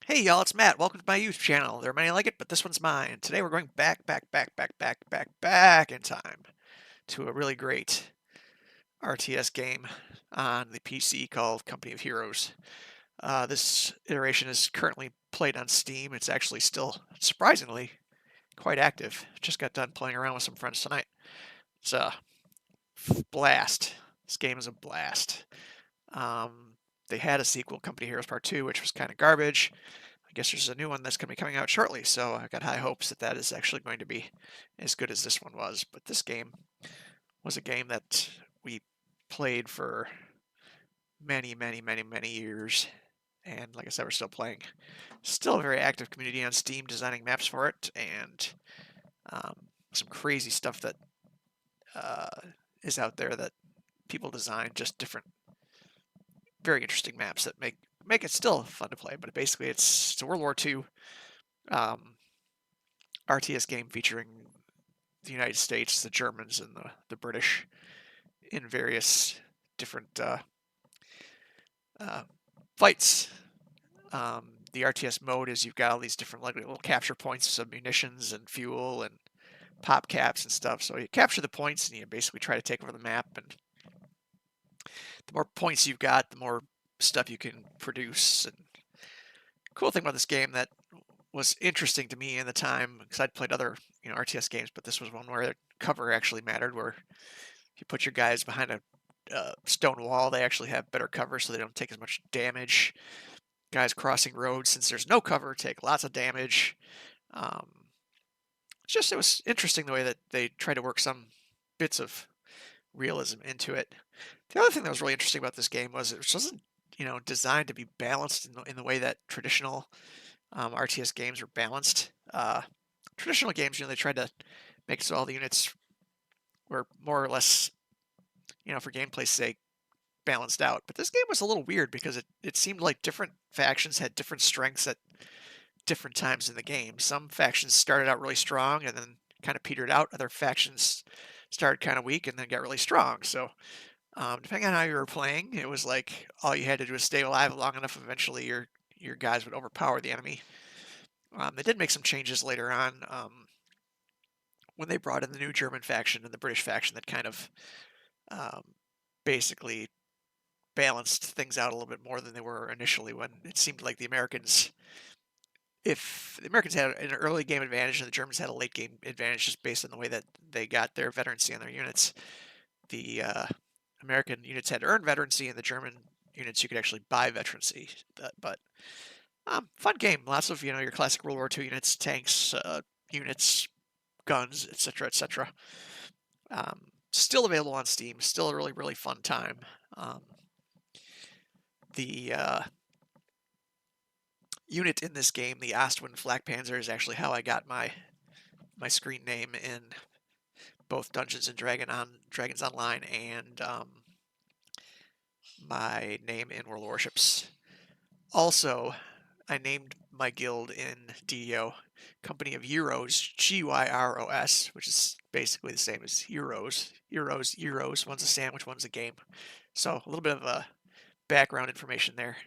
Hey y'all, it's Matt. Welcome to my YouTube channel. There are many like it, but this one's mine. Today we're going back in time to a really great RTS game on the PC called Company of Heroes. This iteration is currently played on Steam. It's actually still surprisingly quite active. Just got done playing around with some friends tonight. It's a blast. This game is a blast. Um, they had a sequel, Company of Heroes Part 2, which was kind of garbage. I guess there's a new one that's going to be coming out shortly, so I've got high hopes that that is actually going to be as good as this one was. But this game was a game that we played for many years, and like I said, we're still playing. Still a very active community on Steam designing maps for it, and um, some crazy stuff that uh, is out there that people design, just different, very interesting maps that make it still fun to play. But basically, it's a World War II um, RTS game featuring the United States, the Germans, and the British in various different uh, fights. The RTS mode is you've got all these different like little capture points of munitions and fuel and pop caps and stuff. So you capture the points and you basically try to take over the map. And the more points you've got, the more stuff you can produce. And cool thing about this game that was interesting to me in the time because I'd played other RTS games, but this was one where cover actually mattered. Where if you put your guys behind a stone wall, they actually have better cover, so they don't take as much damage. Guys crossing roads, since there's no cover, take lots of damage. Um, it was interesting the way that they tried to work some bits of realism into it. The other thing that was really interesting about this game was it wasn't designed to be balanced in the way that traditional RTS games are balanced. Traditional games, they tried to make so all the units were more or less, for gameplay's sake, balanced out. But this game was a little weird because it seemed like different factions had different strengths at different times in the game. Some factions started out really strong and then kind of petered out. Other factions started kind of weak and then got really strong. So depending on how you were playing, it was like all you had to do was stay alive long enough. Eventually, your guys would overpower the enemy. They did make some changes later on when they brought in the new German faction and the British faction that kind of um, basically balanced things out a little bit more than they were initially when it seemed like if the Americans had an early game advantage and the Germans had a late game advantage just based on the way that they got their veterancy on their units, the American units had to earn veterancy and the German units you could actually buy veterancy. But fun game. Lots of, your classic World War II units, tanks, units, guns, etc., etc. Still available on Steam. Still a really fun time. The unit in this game, the OstwindFlakpanzer, is actually how I got my screen name in both Dungeons and Dragons Online and my name in World of Warships. Also, I named my guild in DDO Company of Gyros, Gyros, which is basically the same as Heroes. Gyros. One's a sandwich, one's a game. So a little bit of background information there.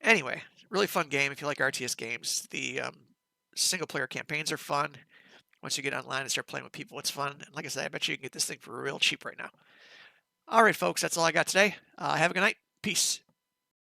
Anyway, really fun game if you like RTS games. The single player campaigns are fun. Once you get online and start playing with people, it's fun. And like I said, I bet you can get this thing for real cheap right now. All right, folks, that's all I got today. Have a good night. Peace.